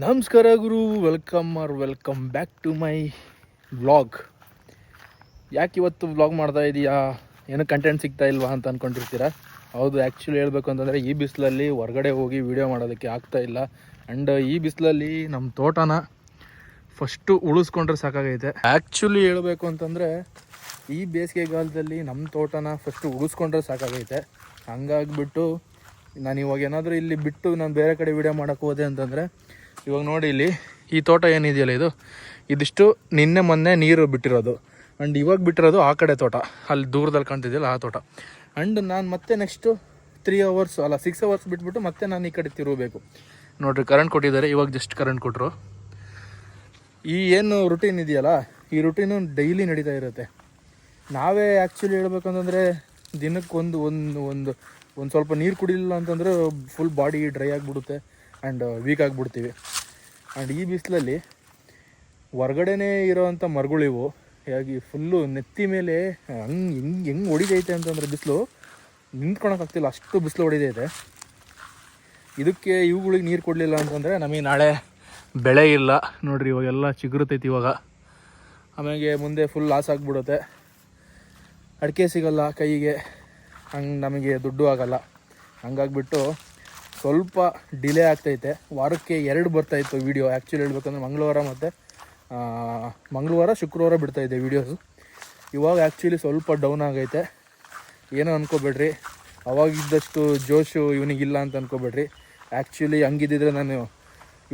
ನಮಸ್ಕಾರ ಗುರು, welcome back to my vlog. ಯಾಕೆ ಇವತ್ತು ವ್ಲಾಗ್ ಮಾಡ್ತಾ ಇದೀಯಾ, ಏನು ಕಂಟೆಂಟ್ ಸಿಗ್ತಾ ಇಲ್ವಾ ಅಂತ ಅಂದ್ಕೊಂಡಿರ್ತೀರಾ. ಹೌದು, ಆ್ಯಕ್ಚುಲಿ ಹೇಳಬೇಕು ಅಂತಂದರೆ ಈ ಬಿಸಿಲಲ್ಲಿ ಹೊರಗಡೆ ಹೋಗಿ ವೀಡಿಯೋ ಮಾಡೋದಕ್ಕೆ ಆಗ್ತಾ ಇಲ್ಲ. ಆ್ಯಂಡ್ ಈ ಬಿಸಿಲಲ್ಲಿ ನಮ್ಮ ತೋಟನ ಫಸ್ಟು ಉಳಿಸ್ಕೊಂಡ್ರೆ ಸಾಕಾಗೈತೆ. ಆ್ಯಕ್ಚುಲಿ ಹೇಳಬೇಕು ಅಂತಂದರೆ ಈ ಬೇಸಿಗೆಗಾಲದಲ್ಲಿ ನಮ್ಮ ತೋಟನ ಫಸ್ಟು ಉಳಿಸ್ಕೊಂಡ್ರೆ ಸಾಕಾಗೈತೆ. ಹಂಗಾಗಿಬಿಟ್ಟು ನಾನು ಇವಾಗ ಏನಾದರೂ ಇಲ್ಲಿ ಬಿಟ್ಟು ನಾನು ಬೇರೆ ಕಡೆ ವೀಡಿಯೋ ಮಾಡೋಕ್ಕೆ ಹೋದೆ ಅಂತಂದರೆ, ಇವಾಗ ನೋಡಿ ಇಲ್ಲಿ ಈ ತೋಟ ಏನಿದೆಯಲ್ಲ ಇದಿಷ್ಟು ನಿನ್ನೆ ಮೊನ್ನೆ ನೀರು ಬಿಟ್ಟಿರೋದು. ಆ್ಯಂಡ್ ಇವಾಗ ಬಿಟ್ಟಿರೋದು ಆ ಕಡೆ ತೋಟ, ಅಲ್ಲಿ ದೂರದಲ್ಲಿ ಕಾಣ್ತಿದೆಯಲ್ಲ ಆ ತೋಟ. ಆ್ಯಂಡ್ ನಾನು ಮತ್ತೆ ನೆಕ್ಸ್ಟು 6 ಅವರ್ಸ್ ಬಿಟ್ಬಿಟ್ಟು ಮತ್ತೆ ನಾನು ಈ ಕಡೆ ತಿರುಗಬೇಕು. ನೋಡಿರಿ, ಕರೆಂಟ್ ಕೊಟ್ಟಿದ್ದಾರೆ, ಇವಾಗ ಜಸ್ಟ್ ಕರೆಂಟ್ ಕೊಟ್ಟರು. ಈ ಏನು ರುಟೀನ್ ಇದೆಯಲ್ಲ, ಈ ರುಟೀನು ಡೈಲಿ ನಡೀತಾ ಇರುತ್ತೆ. ನಾವೇ ಆ್ಯಕ್ಚುಲಿ ಹೇಳ್ಬೇಕಂತಂದರೆ ದಿನಕ್ಕೆ ಒಂದು ಸ್ವಲ್ಪ ನೀರು ಕುಡಿಲಿಲ್ಲ ಅಂತಂದರೆ ಫುಲ್ ಬಾಡಿ ಡ್ರೈ ಆಗಿಬಿಡುತ್ತೆ ಆ್ಯಂಡ್ ವೀಕ್ ಆಗಿಬಿಡ್ತೀವಿ. ಆ್ಯಂಡ್ ಈ ಬಿಸಿಲಲ್ಲಿ ಹೊರ್ಗಡೆನೇ ಇರೋವಂಥ ಮರಗಳಿವು ಹೇಗೆ ಫುಲ್ಲು ನೆತ್ತಿ ಮೇಲೆ ಹೆಂಗೆ ಹೊಡಿದೈತೆ ಅಂತಂದರೆ ಬಿಸಿಲು ನಿಂತ್ಕೊಳಕ್ಕಾಗ್ತಿಲ್ಲ, ಅಷ್ಟು ಬಿಸಿಲು ಹೊಡಿದೈತೆ. ಇದಕ್ಕೆ ಇವುಗಳಿಗೆ ನೀರು ಕೊಡಲಿಲ್ಲ ಅಂತಂದರೆ ನಮಗೆ ನಾಳೆ ಬೆಳೆ ಇಲ್ಲ. ನೋಡಿರಿ, ಇವಾಗೆಲ್ಲ ಚಿಗುರುತೈತಿ ಇವಾಗ. ಆಮೇಲೆ ಮುಂದೆ ಫುಲ್ ಲಾಸ್ ಆಗಿಬಿಡುತ್ತೆ. ಅಡಿಕೆ ಸಿಗಲ್ಲ ಕೈಗೆ, ಹಂಗೆ ನಮಗೆ ದುಡ್ಡು ಆಗಲ್ಲ. ಹಂಗಾಗಿಬಿಟ್ಟು ಸ್ವಲ್ಪ ಡಿಲೇ ಆಗ್ತೈತೆ. ವಾರಕ್ಕೆ 2 ಬರ್ತಾಯಿತ್ತು ವೀಡಿಯೋ. ಆ್ಯಕ್ಚುಲಿ ಹೇಳ್ಬೇಕಂದ್ರೆ ಮಂಗಳವಾರ ಶುಕ್ರವಾರ ಬಿಡ್ತಾಯಿದ್ದೆ ವೀಡಿಯೋಸು. ಇವಾಗ ಆ್ಯಕ್ಚುಲಿ ಸ್ವಲ್ಪ ಡೌನ್ ಆಗೈತೆ. ಏನೋ ಅಂದ್ಕೋಬೇಡ್ರಿ, ಅವಾಗಿದ್ದಷ್ಟು ಜೋಶು ಇವನಿಗಿಲ್ಲ ಅಂತ ಅಂದ್ಕೋಬೇಡ್ರಿ. ಆ್ಯಕ್ಚುಲಿ ಹಂಗಿದ್ದಿದ್ರೆ ನಾನು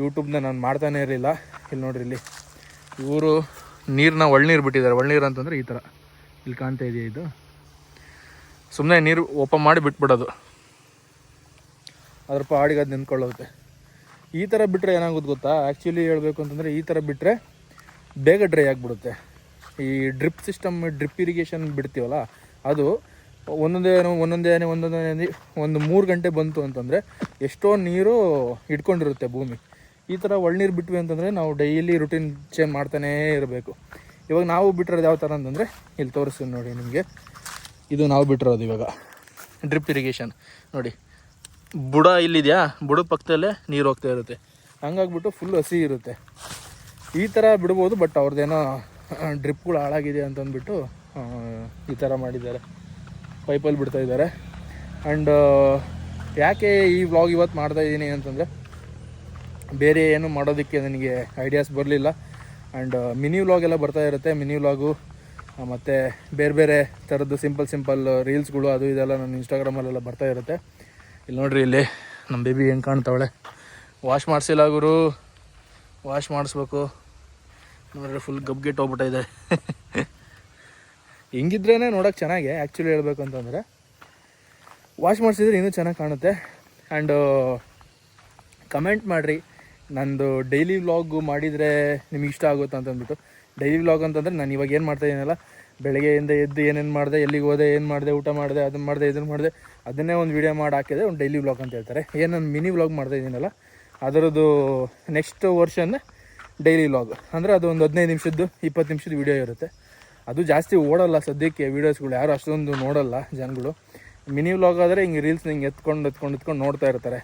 ಯೂಟ್ಯೂಬ್ನ ನಾನು ಮಾಡ್ತಾನೇ ಇರಲಿಲ್ಲ. ಇಲ್ಲಿ ನೋಡ್ರಿ, ಇಲ್ಲಿ ಇವರು ನೀರನ್ನ ಒಳ್ನೀರು ಬಿಟ್ಟಿದ್ದಾರೆ. ಒಳ್ನೀರು ಅಂತಂದರೆ ಈ ಥರ ಇಲ್ಲಿ ಕಾಣ್ತಾ ಇದೆಯಾ, ಇದು ಸುಮ್ಮನೆ ನೀರು ಓಪನ್ ಮಾಡಿ ಬಿಟ್ಬಿಡೋದು, ಅದ್ರ ಪಾಡಿಗೆ ಅದು ನಿಂತ್ಕೊಳ್ಳುತ್ತೆ. ಈ ಥರ ಬಿಟ್ಟರೆ ಏನಾಗೋದು ಗೊತ್ತಾ, ಆ್ಯಕ್ಚುಲಿ ಹೇಳಬೇಕು ಅಂತಂದರೆ ಈ ಥರ ಬಿಟ್ಟರೆ ಬೇಗ ಡ್ರೈ ಆಗಿಬಿಡುತ್ತೆ. ಈ ಡ್ರಿಪ್ ಇರಿಗೇಷನ್ ಬಿಡ್ತೀವಲ್ಲ, ಅದು ಒಂದೊಂದೇ 3 ಗಂಟೆ ಬಂತು ಅಂತಂದರೆ ಎಷ್ಟೋ ನೀರು ಇಟ್ಕೊಂಡಿರುತ್ತೆ ಭೂಮಿ. ಈ ಥರ ಒಳ್ನೀರು ಬಿಟ್ವಿ ಅಂತಂದರೆ ನಾವು ಡೈಲಿ ರುಟೀನ್ ಚೇಂಜ್ ಮಾಡ್ತಾನೇ ಇರಬೇಕು. ಇವಾಗ ನಾವು ಬಿಟ್ಟಿರೋದು ಯಾವ ಥರ ಅಂತಂದರೆ ಇಲ್ಲಿ ತೋರಿಸ್ತೀನಿ ನೋಡಿ ನಿಮಗೆ. ಇದು ನಾವು ಬಿಟ್ಟಿರೋದು ಇವಾಗ ಡ್ರಿಪ್ ಇರಿಗೇಷನ್. ನೋಡಿ, ಬುಡ ಇಲ್ಲಿದೆಯಾ, ಬುಡದ ಪಕ್ಕದಲ್ಲೇ ನೀರು ಹೋಗ್ತಾ ಇರುತ್ತೆ. ಹಂಗಾಗ್ಬಿಟ್ಟು ಫುಲ್ ಹಸಿ ಇರುತ್ತೆ. ಈ ಥರ ಬಿಡ್ಬೋದು, ಬಟ್ ಅವ್ರದ್ದೇನೋ ಡ್ರಿಪ್ಗಳು ಹಾಳಾಗಿದೆ ಅಂತಂದ್ಬಿಟ್ಟು ಈ ಥರ ಮಾಡಿದ್ದಾರೆ, ಪೈಪಲ್ಲಿ ಬಿಡ್ತಾಯಿದ್ದಾರೆ. ಆ್ಯಂಡ್ ಯಾಕೆ ಈ ವ್ಲಾಗ್ ಇವತ್ತು ಮಾಡ್ತಾಯಿದ್ದೀನಿ ಅಂತಂದರೆ, ಬೇರೆ ಏನು ಮಾಡೋದಕ್ಕೆ ನನಗೆ ಐಡಿಯಾಸ್ ಬರಲಿಲ್ಲ. ಆ್ಯಂಡ್ ಮಿನಿ ವ್ಲಾಗ್ ಎಲ್ಲ ಬರ್ತಾ ಇರುತ್ತೆ. ಮಿನಿ ವ್ಲಾಗು ಮತ್ತು ಬೇರೆ ಥರದ್ದು ಸಿಂಪಲ್ ರೀಲ್ಸ್ಗಳು ಅದು ಇದೆಲ್ಲ ನನ್ನ ಇನ್ಸ್ಟಾಗ್ರಾಮಲ್ಲೆಲ್ಲ ಬರ್ತಾ ಇರುತ್ತೆ. ಇಲ್ಲಿ ನೋಡಿರಿ, ಇಲ್ಲಿ ನಮ್ಮ ಬೇಬಿ ಹೆಂಗೆ ಕಾಣ್ತಾವಳೆ. ವಾಶ್ ಮಾಡಿಸಿಲ್ಲ ಗುರು, ವಾಶ್ ಮಾಡಿಸ್ಬೇಕು. ನೋಡಿರಿ, ಫುಲ್ ಗಬ್ಗೆಟ್ ಹೋಗ್ಬಿಟ್ಟಿದೆ. ಹಿಂಗಿದ್ರೇ ನೋಡೋಕೆ ಚೆನ್ನಾಗೆ. ಆ್ಯಕ್ಚುಲಿ ಹೇಳ್ಬೇಕು ಅಂತಂದರೆ ವಾಶ್ ಮಾಡಿಸಿದ್ರೆ ಇನ್ನೂ ಚೆನ್ನಾಗಿ ಕಾಣುತ್ತೆ. ಆ್ಯಂಡ್ ಕಮೆಂಟ್ ಮಾಡಿರಿ, ನಂದು ಡೈಲಿ ವ್ಲಾಗು ಮಾಡಿದರೆ ನಿಮ್ಗೆ ಇಷ್ಟ ಆಗುತ್ತೆ ಅಂತಂದ್ಬಿಟ್ಟು. ಡೈಲಿ ವ್ಲಾಗ್ ಅಂತಂದರೆ ನಾನು ಇವಾಗ ಏನು ಮಾಡ್ತಾಯಿದ್ದೀನಲ್ಲ, ಬೆಳಗ್ಗೆಯಿಂದ ಎದ್ದು ಏನೇನು ಮಾಡಿದೆ, ಎಲ್ಲಿಗೆ ಹೋದೆ, ಏನು ಮಾಡಿದೆ, ಊಟ ಮಾಡಿದೆ, ಅದನ್ನು ಮಾಡಿದೆ, ಇದನ್ನು ಮಾಡಿದೆ, ಅದನ್ನೇ ಒಂದು ವೀಡಿಯೋ ಮಾಡಿ ಹಾಕಿದೆ ಒಂದು ಡೈಲಿ ವ್ಲಾಗ್ ಅಂತ ಹೇಳ್ತಾರೆ. ಏನು ನಾನು ಮಿನಿ ವ್ಲಾಗ್ ಮಾಡ್ತಾಯಿದ್ದೀನಲ್ಲ, ಅದರದ್ದು ನೆಕ್ಸ್ಟ್ ವರ್ಷನ್ ಡೈಲಿ ವ್ಲಾಗ್. ಅಂದರೆ ಅದು ಒಂದು 15 ನಿಮಿಷದ್ದು 20 ನಿಮಿಷದ ವೀಡಿಯೋ ಇರುತ್ತೆ. ಅದು ಜಾಸ್ತಿ ಓಡಲ್ಲ ಸದ್ಯಕ್ಕೆ ವೀಡಿಯೋಸ್ಗಳು, ಯಾರು ಅಷ್ಟೊಂದು ನೋಡಲ್ಲ ಜನಗಳು. ಮಿನಿ ವ್ಲಾಗ್ ಆದರೆ ಹಿಂಗೆ ರೀಲ್ಸ್ ಹಿಂಗೆ ಎತ್ಕೊಂಡು ನೋಡ್ತಾ ಇರ್ತಾರೆ.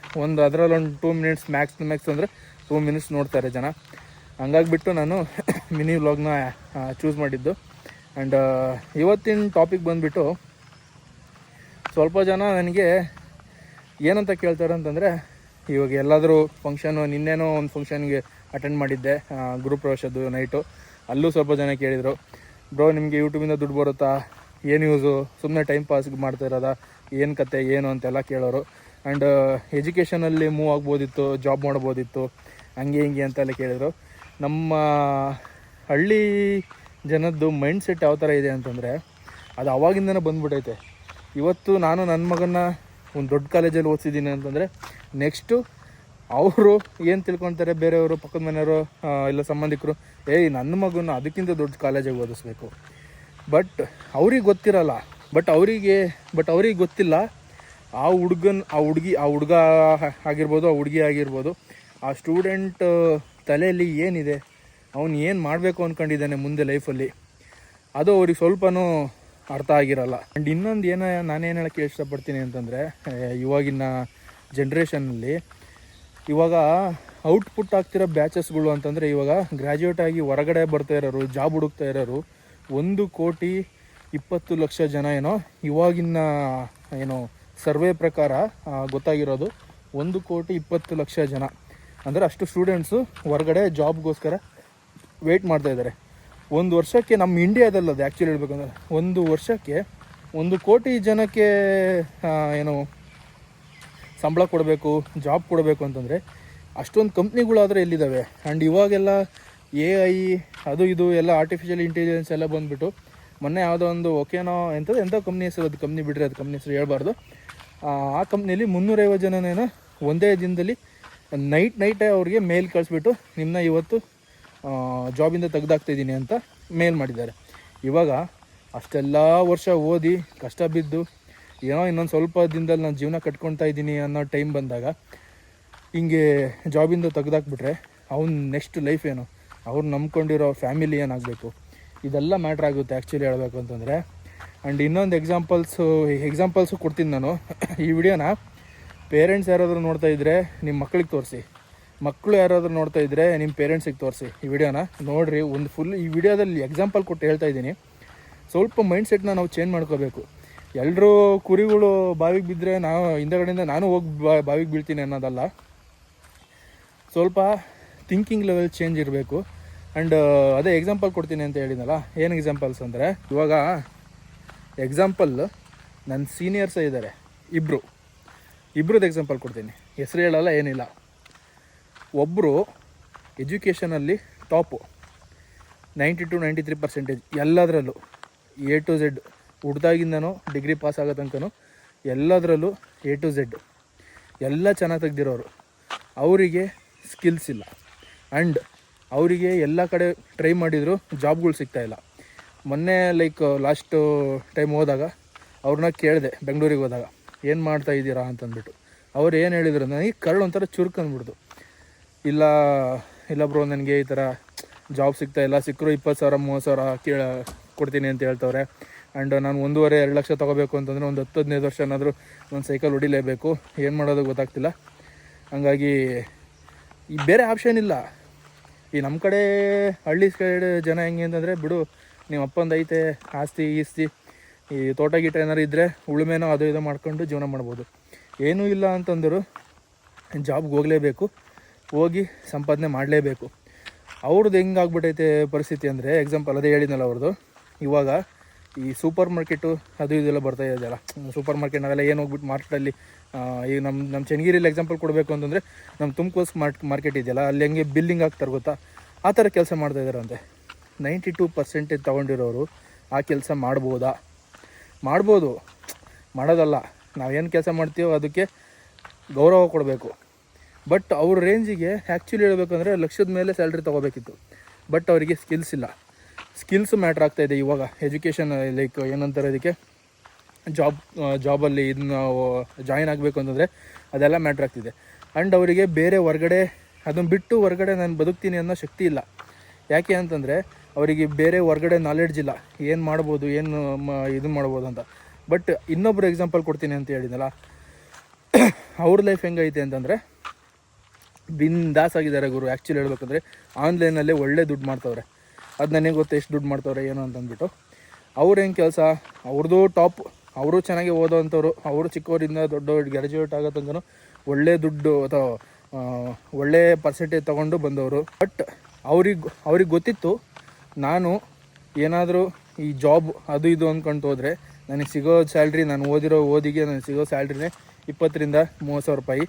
ಅದರಲ್ಲಿ ಒಂದು 2 ಮಿನಿಟ್ಸ್ ಮ್ಯಾಕ್ಸ್ ಅಂದರೆ 2 ಮಿನಿಟ್ಸ್ ನೋಡ್ತಾರೆ ಜನ. ಹಂಗಾಗಿಬಿಟ್ಟು ನಾನು ಮಿನಿ ವ್ಲಾಗ್ನ ಚೂಸ್ ಮಾಡಿದ್ದು. ಆ್ಯಂಡ್ ಇವತ್ತಿನ ಟಾಪಿಕ್ ಬಂದುಬಿಟ್ಟು, ಸ್ವಲ್ಪ ಜನ ನನಗೆ ಏನಂತ ಕೇಳ್ತಾರೆ ಅಂತಂದರೆ, ಇವಾಗ ಎಲ್ಲಾದರೂ ಫಂಕ್ಷನು, ನಿನ್ನೆನೋ ಒಂದು ಫಂಕ್ಷನ್ಗೆ ಅಟೆಂಡ್ ಮಾಡಿದ್ದೆ, ಗ್ರೂಪ್ ಪ್ರವೇಶದ್ದು ನೈಟು. ಅಲ್ಲೂ ಸ್ವಲ್ಪ ಜನ ಕೇಳಿದರು, ಬ್ರೋ ನಿಮಗೆ ಯೂಟ್ಯೂಬಿಂದ ದುಡ್ಡು ಬರುತ್ತಾ, ಏನು ಯೂಸು, ಸುಮ್ಮನೆ ಟೈಮ್ ಪಾಸ್ ಮಾಡ್ತಾ ಇರೋದಾ, ಏನು ಕತೆ ಏನು ಅಂತೆಲ್ಲ ಕೇಳೋರು. ಆ್ಯಂಡ್ ಎಜುಕೇಷನಲ್ಲಿ ಮೂವ್ ಆಗ್ಬೋದಿತ್ತು, ಜಾಬ್ ಮಾಡ್ಬೋದಿತ್ತು, ಹಂಗೆ ಹಿಂಗೆ ಅಂತೆಲ್ಲ ಕೇಳಿದರು. ನಮ್ಮ ಹಳ್ಳಿ ಜನದ್ದು ಮೈಂಡ್ ಸೆಟ್ ಯಾವ ಥರ ಇದೆ ಅಂತಂದರೆ, ಅದು ಅವಾಗಿಂದನೇ ಬಂದ್ಬಿಟ್ಟೈತೆ. ಇವತ್ತು ನಾನು ನನ್ನ ಮಗನ್ನ ಒಂದು ದೊಡ್ಡ ಕಾಲೇಜಲ್ಲಿ ಓದಿಸಿದ್ದೀನಿ ಅಂತಂದರೆ, ನೆಕ್ಸ್ಟು ಅವರು ಏನು ತಿಳ್ಕೊತಾರೆ, ಬೇರೆಯವರು, ಪಕ್ಕದ ಮನೆಯವರು, ಇಲ್ಲ ಸಂಬಂಧಿಕರು, ನನ್ನ ಮಗನ ಅದಕ್ಕಿಂತ ದೊಡ್ಡ ಕಾಲೇಜಿಗೆ ಓದಿಸ್ಬೇಕು. ಬಟ್ ಅವ್ರಿಗೆ ಗೊತ್ತಿರಲ್ಲ. ಬಟ್ ಅವ್ರಿಗೆ ಗೊತ್ತಿಲ್ಲ ಆ ಹುಡುಗ ಆಗಿರ್ಬೋದು, ಆ ಹುಡುಗಿ ಆಗಿರ್ಬೋದು, ಆ ಸ್ಟೂಡೆಂಟ್ ತಲೆಯಲ್ಲಿ ಏನಿದೆ, ಅವನು ಏನು ಮಾಡಬೇಕು ಅಂದ್ಕೊಂಡಿದ್ದಾನೆ ಮುಂದೆ ಲೈಫಲ್ಲಿ, ಅದು ಅವ್ರಿಗೆ ಸ್ವಲ್ಪನೂ ಅರ್ಥ ಆಗಿರಲ್ಲ. ಆ್ಯಂಡ್ ಇನ್ನೊಂದು ನಾನೇನು ಹೇಳೋಕ್ಕೆ ಇಷ್ಟಪಡ್ತೀನಿ ಅಂತಂದರೆ, ಇವಾಗಿನ ಜನ್ರೇಷನಲ್ಲಿ ಇವಾಗ ಔಟ್ಪುಟ್ ಆಗ್ತಿರೋ ಬ್ಯಾಚಸ್ಗಳು ಅಂತಂದರೆ ಇವಾಗ ಗ್ರ್ಯಾಜುಯೇಟ್ ಆಗಿ ಹೊರಗಡೆ ಬರ್ತಾ ಇರೋರು, ಜಾಬ್ ಹುಡುಕ್ತಾ ಇರೋರು 1,20,00,000 ಜನ ಏನೋ ಇವಾಗಿನ ಏನೋ ಸರ್ವೆ ಪ್ರಕಾರ ಗೊತ್ತಾಗಿರೋದು. 1,20,00,000 ಜನ ಅಂದರೆ ಅಷ್ಟು ಸ್ಟೂಡೆಂಟ್ಸು ಹೊರಗಡೆ ಜಾಬ್ಗೋಸ್ಕರ ವೆಯ್ಟ್ ಮಾಡ್ತಾಯಿದ್ದಾರೆ. ಒಂದು ವರ್ಷಕ್ಕೆ ನಮ್ಮ ಇಂಡಿಯಾದಲ್ಲದು ಆ್ಯಕ್ಚುಲಿ ಹೇಳ್ಬೇಕಂದ್ರೆ ಒಂದು ವರ್ಷಕ್ಕೆ 1,00,00,000 ಜನಕ್ಕೆ ಏನು ಸಂಬಳ ಕೊಡಬೇಕು, ಜಾಬ್ ಕೊಡಬೇಕು ಅಂತಂದರೆ ಅಷ್ಟೊಂದು ಕಂಪ್ನಿಗಳಾದರೆ ಎಲ್ಲಿದ್ದಾವೆ? ಆ್ಯಂಡ್ ಇವಾಗೆಲ್ಲ AI ಅದು ಇದು ಎಲ್ಲ ಆರ್ಟಿಫಿಷಿಯಲ್ ಇಂಟೆಲಿಜೆನ್ಸ್ ಎಲ್ಲ ಬಂದುಬಿಟ್ಟು ಮೊನ್ನೆ ಯಾವುದೋ ಒಂದು ಓಕೆನೋ ಎಂಥ ಕಂಪ್ನಿ ಹೆಸರು, ಅದು ಕಂಪ್ನಿ ಬಿಟ್ಟರೆ ಅದು ಕಂಪ್ನಿ ಹೆಸರು ಹೇಳ್ಬಾರ್ದು, ಆ ಕಂಪ್ನಿಯಲ್ಲಿ 350 ಜನನೇನೋ ಒಂದೇ ದಿನದಲ್ಲಿ ನೈಟೇ ಅವ್ರಿಗೆ ಮೇಲ್ ಕಳಿಸ್ಬಿಟ್ಟು ನಿಮ್ಮನ್ನ ಇವತ್ತು ಜಾಬಿಂದ ತೆಗ್ದಾಕ್ತಾಯಿದ್ದೀನಿ ಅಂತ ಮೇಲ್ ಮಾಡಿದ್ದಾರೆ. ಇವಾಗ ಅಷ್ಟೆಲ್ಲ ವರ್ಷ ಓದಿ ಕಷ್ಟ ಬಿದ್ದು ಏನೋ ಇನ್ನೊಂದು ಸ್ವಲ್ಪ ದಿನದಲ್ಲಿ ನಾನು ಜೀವನ ಕಟ್ಕೊಳ್ತಾ ಇದ್ದೀನಿ ಅನ್ನೋ ಟೈಮ್ ಬಂದಾಗ ಹಿಂಗೆ ಜಾಬಿಂದ ತೆಗ್ದಾಕ್ಬಿಟ್ರೆ ಅವ್ನು ನೆಕ್ಸ್ಟ್ ಲೈಫ್ ಏನು, ಅವ್ರು ನಂಬ್ಕೊಂಡಿರೋ ಫ್ಯಾಮಿಲಿ ಏನಾಗಬೇಕು, ಇದೆಲ್ಲ ಮ್ಯಾಟ್ರ್ ಆಗುತ್ತೆ ಆ್ಯಕ್ಚುಲಿ ಹೇಳಬೇಕು ಅಂತಂದರೆ. ಆ್ಯಂಡ್ ಇನ್ನೊಂದು ಎಕ್ಸಾಂಪಲ್ಸು ಕೊಡ್ತೀನಿ ನಾನು. ಈ ವಿಡಿಯೋನ ಪೇರೆಂಟ್ಸ್ ಯಾರಾದರೂ ನೋಡ್ತಾ ಇದ್ದರೆ ನಿಮ್ಮ ಮಕ್ಳಿಗೆ ತೋರಿಸಿ, ಮಕ್ಕಳು ಯಾರಾದರೂ ನೋಡ್ತಾ ಇದ್ದರೆ ನಿಮ್ಮ ಪೇರೆಂಟ್ಸಿಗೆ ತೋರಿಸಿ. ಈ ವಿಡಿಯೋನ ನೋಡಿರಿ. ಒಂದು ಫುಲ್ ಈ ವಿಡಿಯೋದಲ್ಲಿ ಎಕ್ಸಾಂಪಲ್ ಕೊಟ್ಟು ಹೇಳ್ತಾ ಇದ್ದೀನಿ. ಸ್ವಲ್ಪ ಮೈಂಡ್ಸೆಟ್ನ ನಾವು ಚೇಂಜ್ ಮಾಡ್ಕೋಬೇಕು. ಎಲ್ಲರೂ ಕುರಿಗಳು ಬಾವಿಗೆ ಬಿದ್ದರೆ ನಾವು ಹಿಂದಗಡೆಯಿಂದ ನಾನು ಹೋಗಿ ಬಾವಿಗೆ ಬೀಳ್ತೀನಿ ಅನ್ನೋದಲ್ಲ. ಸ್ವಲ್ಪ ಥಿಂಕಿಂಗ್ ಲೆವೆಲ್ ಚೇಂಜ್ ಇರಬೇಕು. ಆ್ಯಂಡ್ ಅದೇ ಎಕ್ಸಾಂಪಲ್ ಕೊಡ್ತೀನಿ ಅಂತ ಹೇಳಿದ್ನಲ್ಲ, ಏನು ಎಕ್ಸಾಂಪಲ್ಸ್ ಅಂದರೆ ಇವಾಗ ಎಕ್ಸಾಂಪಲ್ ನನ್ನ ಸೀನಿಯರ್ಸೇ ಇದ್ದಾರೆ ಇಬ್ಬರದ್ದು ಎಕ್ಸಾಂಪಲ್ ಕೊಡ್ತೀನಿ. ಹೆಸರು ಹೇಳಲ್ಲ, ಏನಿಲ್ಲ. ಒಬ್ಬರು ಎಜುಕೇಷನಲ್ಲಿ ಟಾಪು, 90-93% ಎಲ್ಲದರಲ್ಲೂ A to Z, ಹುಡ್ದಾಗಿಂದನೂ ಡಿಗ್ರಿ ಪಾಸ್ ಆಗೋ ತನಕನೂ ಎಲ್ಲದರಲ್ಲೂ A to Z ಎಲ್ಲ ಚೆನ್ನಾಗಿ ತೆಗ್ದಿರೋರು. ಅವರಿಗೆ ಸ್ಕಿಲ್ಸ್ ಇಲ್ಲ. ಆ್ಯಂಡ್ ಅವರಿಗೆ ಎಲ್ಲ ಕಡೆ ಟ್ರೈ ಮಾಡಿದ್ರು ಜಾಬ್ಗಳು ಸಿಗ್ತಾಯಿಲ್ಲ. ಮೊನ್ನೆ ಲಾಸ್ಟ್ ಟೈಮ್ ಹೋದಾಗ ಅವ್ರನ್ನ ಕೇಳಿದೆ, ಬೆಂಗಳೂರಿಗೆ ಹೋದಾಗ, ಏನು ಮಾಡ್ತಾ ಇದ್ದೀರಾ ಅಂತಂದ್ಬಿಟ್ಟು. ಅವ್ರು ಏನು ಹೇಳಿದ್ರು, ನನಗೆ ಕರಳು ಒಂಥರ ಚುರುಕಂದ್ಬಿಡ್ತು. ಇಲ್ಲ ಬ್ರೋ, ನನಗೆ ಈ ಥರ ಜಾಬ್ ಸಿಗ್ತಾಯಿಲ್ಲ, ಸಿಕ್ಕರು 20,000-30,000 ಕೊಡ್ತೀನಿ ಅಂತ ಹೇಳ್ತವ್ರೆ. ಆ್ಯಂಡ್ ನಾನು 1.5-2 ಲಕ್ಷ ತೊಗೋಬೇಕು ಅಂತಂದರೆ ಒಂದು 10-15 ವರ್ಷ ಏನಾದರೂ ಒಂದು ಸೈಕಲ್ ಹೊಡಿಲೇಬೇಕು, ಏನು ಮಾಡೋದು ಗೊತ್ತಾಗ್ತಿಲ್ಲ. ಹಂಗಾಗಿ ಈ ಬೇರೆ ಆಪ್ಷನ್ ಇಲ್ಲ. ಈ ನಮ್ಮ ಕಡೆ ಹಳ್ಳಿ ಸೈಡ್ ಜನ ಹೆಂಗೆ ಅಂತಂದರೆ, ಬಿಡು ನಿಮ್ಮ ಅಪ್ಪಂದು ಐತೆ ಆಸ್ತಿ ಈಸ್ತಿ, ಈ ತೋಟ ಗೀಟ ಏನಾರು ಇದ್ದರೆ ಉಳುಮೆನೋ ಅದು ಇದು ಮಾಡ್ಕೊಂಡು ಜೀವನ ಮಾಡ್ಬೋದು. ಏನೂ ಇಲ್ಲ ಅಂತಂದರು ಜಾಬ್ಗೆ ಹೋಗಲೇಬೇಕು, ಹೋಗಿ ಸಂಪಾದನೆ ಮಾಡಲೇಬೇಕು. ಅವ್ರದ್ದು ಹೆಂಗಾಗ್ಬಿಟ್ಟೈತೆ ಪರಿಸ್ಥಿತಿ ಅಂದರೆ, ಎಕ್ಸಾಂಪಲ್ ಅದೇ ಹೇಳಿದ್ನಲ್ಲ ಅವ್ರದ್ದು. ಇವಾಗ ಈ ಸೂಪರ್ ಮಾರ್ಕೆಟು ಅದು ಇದೆಲ್ಲ ಬರ್ತಾ ಇದೆಯಲ್ಲ, ಸೂಪರ್ ಮಾರ್ಕೆಟ್ ನಾವೆಲ್ಲ ಏನು ಹೋಗ್ಬಿಟ್ಟು ಮಾರ್ಕೆಟಲ್ಲಿ ಈಗ ನಮ್ಮ ಚನ್ನಗಿರಿಯಲ್ಲಿ ಎಕ್ಸಾಂಪಲ್ ಕೊಡಬೇಕು ಅಂತಂದರೆ, ನಮ್ಮ ತುಮಕೂರು ಮಾರ್ಕೆಟ್ ಇದೆಯಲ್ಲ, ಅಲ್ಲಿ ಹೆಂಗೆ ಬಿಲ್ಲಿಂಗ್ ಆಗ್ತಾರೆ ಗೊತ್ತಾ, ಆ ಥರ ಕೆಲಸ ಮಾಡ್ತಾಯಿದ್ದಾರಂತೆ. 92% ತೊಗೊಂಡಿರೋರು ಆ ಕೆಲಸ ಮಾಡ್ಬೋದು, ಮಾಡೋದಲ್ಲ. ನಾವೇನು ಕೆಲಸ ಮಾಡ್ತೀವೋ ಅದಕ್ಕೆ ಗೌರವ ಕೊಡಬೇಕು. ಬಟ್ ಅವ್ರ ರೇಂಜಿಗೆ ಆ್ಯಕ್ಚುಲಿ ಹೇಳ್ಬೇಕಂದ್ರೆ ಲಕ್ಷದ ಮೇಲೆ ಸ್ಯಾಲ್ರಿ ತೊಗೋಬೇಕಿತ್ತು. ಬಟ್ ಅವರಿಗೆ ಸ್ಕಿಲ್ಸ್ ಇಲ್ಲ. ಸ್ಕಿಲ್ಸು ಮ್ಯಾಟ್ರ್ ಆಗ್ತಾಯಿದೆ ಇವಾಗ. ಎಜುಕೇಷನ್ ಏನಂತಾರೆ ಅದಕ್ಕೆ, ಜಾಬಲ್ಲಿ ಇದನ್ನ ಜಾಯಿನ್ ಆಗಬೇಕು ಅಂತಂದರೆ ಅದೆಲ್ಲ ಮ್ಯಾಟ್ರ್ ಆಗ್ತಿದೆ. ಆ್ಯಂಡ್ ಅವರಿಗೆ ಬೇರೆ ಹೊರಗಡೆ ಅದನ್ನು ಬಿಟ್ಟು ಹೊರಗಡೆ ನಾನು ಬದುಕ್ತೀನಿ ಅನ್ನೋ ಶಕ್ತಿ ಇಲ್ಲ. ಯಾಕೆ ಅಂತಂದರೆ ಅವರಿಗೆ ಬೇರೆ ಹೊರಗಡೆ ನಾಲೆಡ್ಜ್ ಇಲ್ಲ, ಏನು ಮಾಡ್ಬೋದು, ಏನು ಇದನ್ನು ಮಾಡ್ಬೋದು ಅಂತ. ಬಟ್ ಇನ್ನೊಬ್ಬರು ಎಕ್ಸಾಂಪಲ್ ಕೊಡ್ತೀನಿ ಅಂತ ಹೇಳಿದ್ನಲ್ಲ, ಅವ್ರ ಲೈಫ್ ಹೆಂಗೈತೆ ಅಂತಂದರೆ ಬಿಂದಾಸ್ ಆಗಿದ್ದಾರೆ ಗುರು. ಆ್ಯಕ್ಚುಲಿ ಹೇಳ್ಬೇಕಂದ್ರೆ ಆನ್ಲೈನಲ್ಲೇ ಒಳ್ಳೆ ದುಡ್ಡು ಮಾಡ್ತವ್ರೆ. ಅದು ನನಗೆ ಗೊತ್ತು ಎಷ್ಟು ದುಡ್ಡು ಮಾಡ್ತವ್ರೆ ಏನು ಅಂತಂದ್ಬಿಟ್ಟು. ಅವ್ರು ಹೆಂಗೆ ಕೆಲಸ, ಅವ್ರದ್ದು ಟಾಪ್, ಅವರು ಚೆನ್ನಾಗಿ ಓದೋವಂಥವ್ರು, ಅವರು ಚಿಕ್ಕವರಿಂದ ದೊಡ್ಡ ಗ್ರ್ಯಾಜುಯೇಟ್ ಆಗೋ ತನಕ ಒಳ್ಳೆ ದುಡ್ಡು ಅಥವಾ ಒಳ್ಳೆ ಪರ್ಸೆಂಟೇಜ್ ತೊಗೊಂಡು ಬಂದವರು. ಬಟ್ ಅವ್ರಿಗೆ ಗೊತ್ತಿತ್ತು, ನಾನು ಏನಾದರೂ ಈ ಜಾಬ್ ಅದು ಇದು ಅಂದ್ಕೊಂಡು ಹೋದರೆ ನನಗೆ ಸಿಗೋ ಸ್ಯಾಲ್ರಿ, ನಾನು ಓದಿಗೆ ನನಗೆ ಸಿಗೋ ಸ್ಯಾಲ್ರಿನೇ 20,000-30,000 ರೂಪಾಯಿ.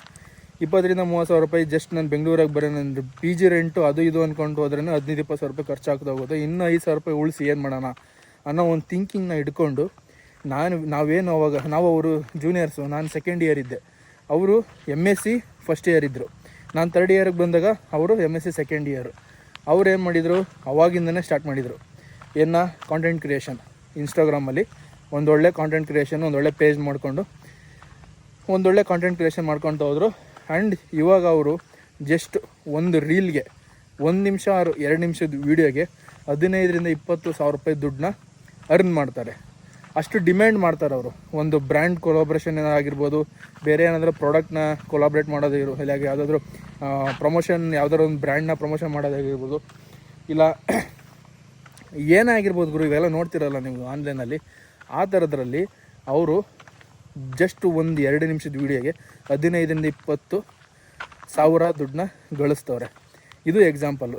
20,000-30,000 ರೂಪಾಯಿ ಜಸ್ಟ್ ನಾನು ಬೆಂಗಳೂರಿಗೆ ಬರೋ ನನ್ನ PG ರೆಂಟು ಅದು ಇದು ಅಂದ್ಕೊಂಡು ಹೋದ್ರೇ 15-20 ರೂಪಾಯಿ ಖರ್ಚಾಗ್ತಾ ಹೋಗುತ್ತೆ. ಇನ್ನೂ 5,000 ರೂಪಾಯಿ ಉಳಿಸಿ ಏನು ಮಾಡೋಣ ಅನ್ನೋ ಒಂದು ಥಿಂಕಿಂಗ್ನ ಇಟ್ಕೊಂಡು ನಾವು ಅವರು ಜೂನಿಯರ್ಸು. ನಾನು ಸೆಕೆಂಡ್ ಇಯರ್ ಇದ್ದೆ, ಅವರು MSc ಫಸ್ಟ್ ಇಯರ್ ಇದ್ದರು. ನಾನು 3rd ಇಯರ್ಗೆ ಬಂದಾಗ ಅವರು MSc ಸೆಕೆಂಡ್ ಇಯರು. ಅವ್ರು ಏನು ಮಾಡಿದರು, ಅವಾಗಿಂದನೇ ಸ್ಟಾರ್ಟ್ ಮಾಡಿದರು ಕಾಂಟೆಂಟ್ ಕ್ರಿಯೇಷನ್. ಇನ್ಸ್ಟಾಗ್ರಾಮಲ್ಲಿ ಒಂದೊಳ್ಳೆ ಕಾಂಟೆಂಟ್ ಕ್ರಿಯೇಷನ್, ಒಂದೊಳ್ಳೆ ಪೇಜ್ ಮಾಡಿಕೊಂಡು ಒಂದೊಳ್ಳೆ ಕಾಂಟೆಂಟ್ ಕ್ರಿಯೇಷನ್ ಮಾಡ್ಕೊತ ಹೋದರು. ಆ್ಯಂಡ್ ಇವಾಗ ಅವರು ಜಸ್ಟ್ ಒಂದು ರೀಲ್ಗೆ 1 ನಿಮಿಷ 2 ನಿಮಿಷದ ವೀಡಿಯೋಗೆ 15,000-20,000 ರೂಪಾಯಿ ದುಡ್ಡನ್ನ ಅರ್ನ್ ಮಾಡ್ತಾರೆ. ಅಷ್ಟು ಡಿಮ್ಯಾಂಡ್ ಮಾಡ್ತಾರೆ ಅವರು. ಒಂದು ಬ್ರ್ಯಾಂಡ್ ಕೊಲಾಬ್ರೇಷನ್ ಆಗಿರ್ಬೋದು, ಬೇರೆ ಏನಾದರೂ ಪ್ರಾಡಕ್ಟ್ನ ಕೊಲಾಬ್ರೇಟ್ ಮಾಡೋದು ಇಲ್ಲ ಯಾವುದಾದ್ರೂ ಪ್ರಮೋಷನ್ ಯಾವುದಾದ್ರು ಒಂದು ಬ್ರ್ಯಾಂಡ್ನ ಪ್ರಮೋಷನ್ ಮಾಡೋದಾಗಿರ್ಬೋದು, ಇಲ್ಲ ಏನೇ ಆಗಿರ್ಬೋದು ಗುರು, ಇವೆಲ್ಲ ನೋಡ್ತಿರಲ್ಲ ನೀವು ಆನ್ಲೈನಲ್ಲಿ. ಆ ಥರದ್ರಲ್ಲಿ ಅವರು ಜಸ್ಟ್ ಒಂದು 2 ನಿಮಿಷದ ವೀಡಿಯೋಗೆ 15,000-20,000 ದುಡ್ಡನ್ನ ಗಳಿಸ್ತವ್ರೆ. ಇದು ಎಕ್ಸಾಂಪಲ್ಲು.